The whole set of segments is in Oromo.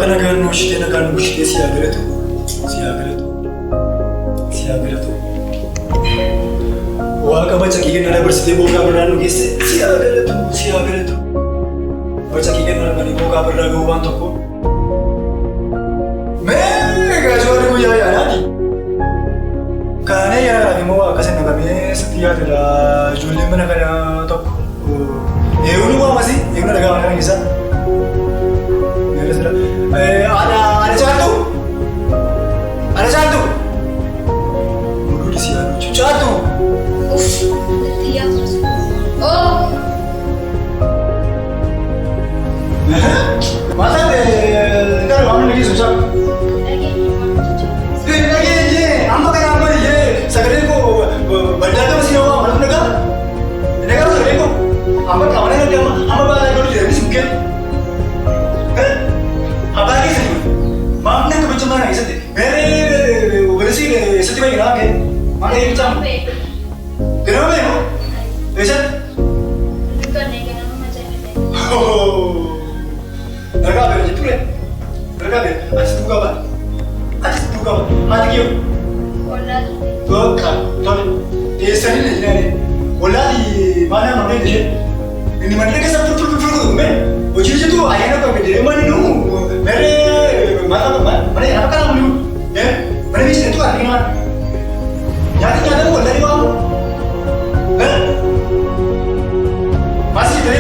Waaqa nagaan nuushitee si haa galatu. Waaqa macha kee kenna dabarsitee boogaa birraa nu geesse si haa galatu. Macha kee kenna darbanii boogaa birraa ga'u waan tokko. Mee gaajowwan guyyaa yaadaati. Kaanee yaadaaf immoo waaqa sana qabee sitti yaadudha ijoolleen mana kana tokko. Eewwani waamasi eewwani dhagaa mana kana keessa. Ana caaltu. Muduu si yaadu caaltu. Masa ntar kamu lagi susah. Lagi amma kan amma ye sagale ko banda ka masih nawa malu naga. Naga sagale ko amma kawan kan dia amma ba ko dia suke. Apa lagi sih? Maaf nih macam mana isat? Mere berisi isat baik nak ke? Mana yang macam? Kenapa ya? Isat? Bukan ni kenapa macam ni? Oh. Mereka berjaya tu le. Mereka ber. Asyik buka apa? Mati kau. Olah. Bukan. Tahu. Desa ni ni. Olah di mana dia? Ini mana ke satu tu men. Ujung tu ayah nak pergi. Mana nu? Mere mana yang apa kan lu? Mana bisnes tu ada mana? Jadi ada olah di mana? Masih tu.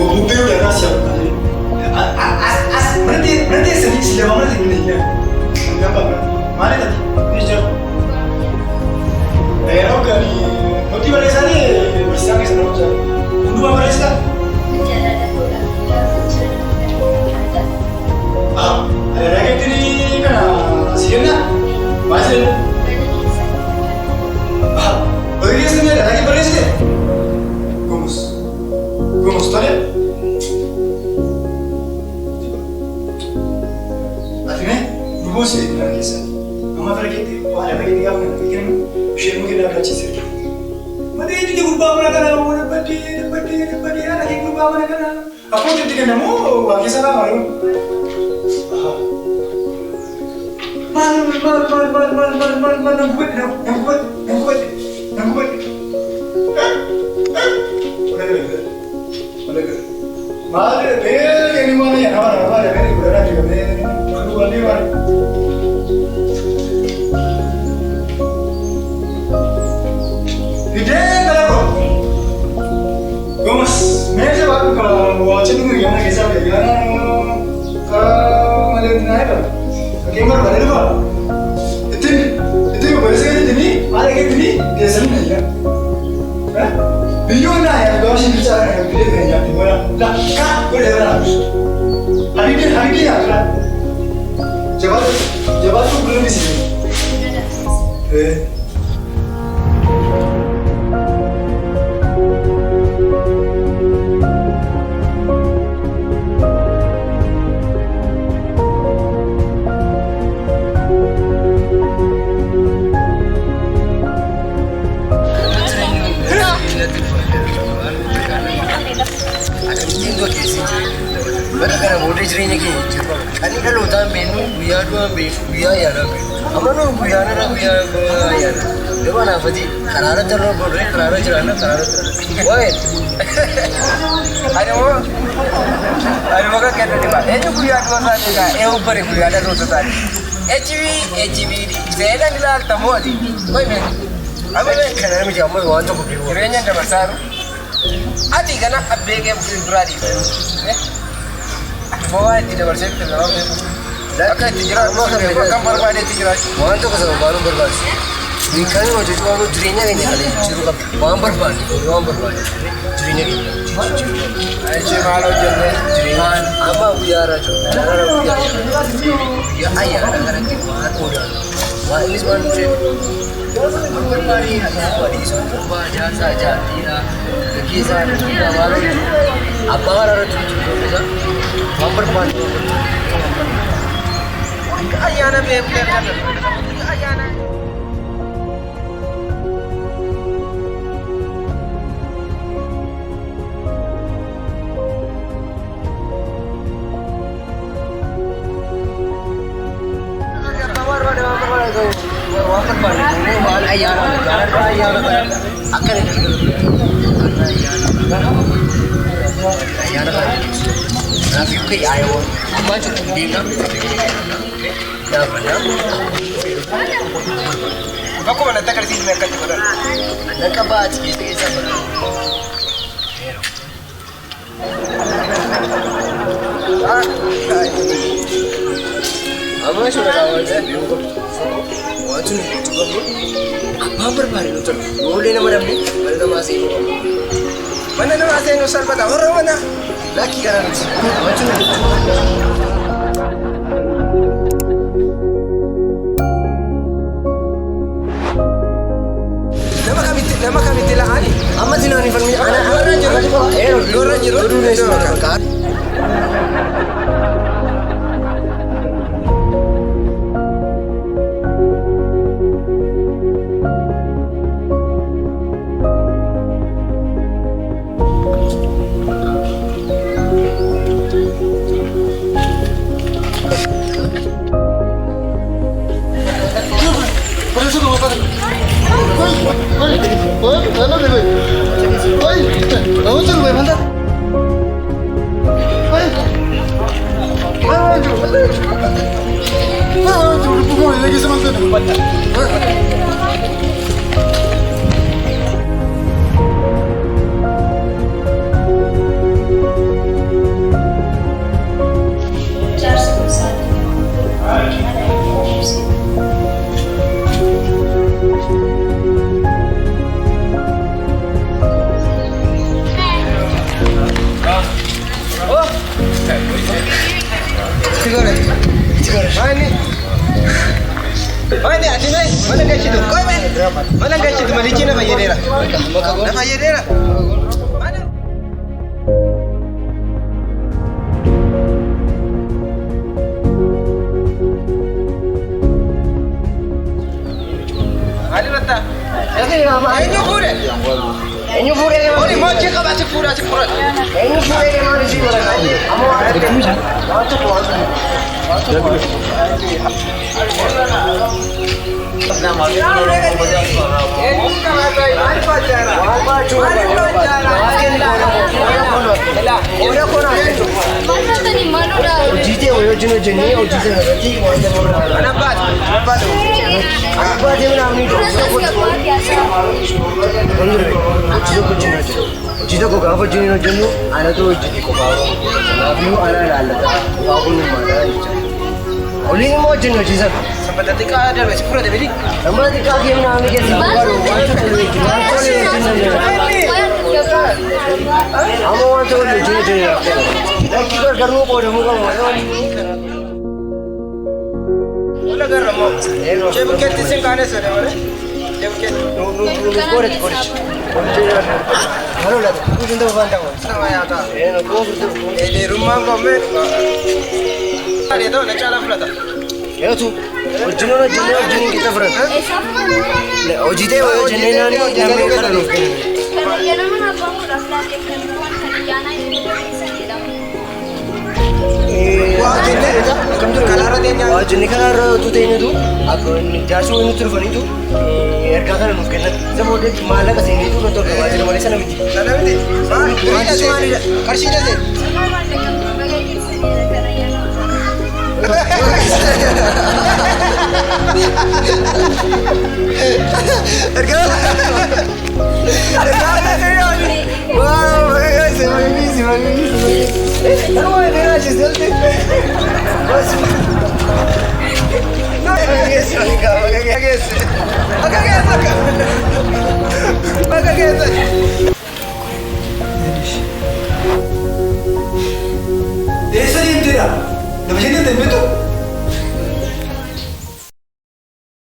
Mobil udah nasi apa? Berarti sedih sih lama nanti ini ya. Apa? Mana tadi? Ini jauh. Orang kali motivasi sana bersama sama macam. Dua mereka. Ada lagi ni kan? Siapa? Masih. Bagi sini ada lagi bagi sini. Gumus tadi. Gumus ni nak kisah. Mama terkiti, wahai bagi dia apa? Kira usia mungkin ada cicit. Mana ini dia berubah mana kan? Mana padi, ada yang berubah mana kan? Apa tu dia namu? Kisah apa? Man, yang kuat. Mana bel yang mana ya? Nama ada bel berada di mana? Aku balik mana? Ide kalau Gumus, meja waktu kalau watch itu yang mana kisah ya? Kalau ada ni apa? Gamer mana tu? Itu berasa ni, ada ke ni? Dia sendiri ya. Video na ya, kalau sih bicara yang video ni ya, dimana? Dah, kah? Boleh berapa? Hari ni ya, kan? Jawab tu belum di sini. Kadang-kadang boleh cerita ni. Ani kalau tak menu biar dua biar ya lah. Amano biar na biar ya. Dewa na biji. Karara jalan boleh karara jalan. Woi. Ada moga kata ni bah. Ini biar dua tadi kan. Upar biar ada dua tadi. HV saya dah gelar tamu adi. Woi men. Apa ni? Kerana macam apa orang tu pergi. Kerana dah besar. Adi kan update game berani. Bawa tidak bersih tu, lawan tu. Akan tiga orang, kampar pada tiga orang. Orang tu kasar, baru berbalik. Ikan ni macam tu, jerinya ni ada. Ciru kap, orang berbalik. Jerinya ni. Aje malu jerinya. Ama biara tu, cara biara. Ya ayah, kadang-kadang kita orang. Wah ini semua tu. Berbalik, apa di semua jasa jatira. Kisah kita malu. Apa orang tu juga. Berbalik. Ayana member kan. Ayana. Bakkuma natti agarsiisne akkatti godhan. Nakka baati keessa godhan. Amma suura kaawwatee wanti nuti itti qabnu abbaan barbaade nu tolu. Ijoollee nama dhabne mana namaa seenuu qabnu. Mana namaa seenuu salphata warra mana lakkii kana nuti wanti nuti itti nama kamitti la'ani amma zinaani falmi ana lorra jiru mana gachitu malichi na fayyadera. Ali batta. Enyu pure ke mali mochi ka bachi pura. Enyu pure ke mali si bola na. Amo ada puja. जीते हो योजना जनी और जीते ना ठीक है ना बात ये नाम नहीं जीते को गाँव जनी ना जनी आना तो जीते को गाँव गाँव आना लाल गाँव को नहीं मारा ओली मो जनी जीते संपत्ति का आधार में पूरा दे मेरी संपत्ति का गेम नाम के करो हम वहाँ तो जीते कर करनो पड़े मुझे बोला कर रहा हूँ जब के तीसरे गाने सुने वाले जब के कोरेज हेलो लगा कुछ तो बंदा हो ना यार था ये ना को ये रूम में में अरे तो ना चला फ्लता ये तू जिन्होंने जिन्हीं की तफरत ले ओ जीते हो जिन्हें ना नहीं जब कर लो ये ना मैं आपको रखला के करवान खाली जाना है Wajib nikah tu tanya tu, aku jasa ini terfani tu, ergakan mungkin. Sebab dia malah kasih ini tu betul. Wajib Malaysia nama ini. Nama ini. Mana cuma ni? Karsi je. Wow, magnifico. No, era chistoso. Esa gente era. ¿La vecina te meto?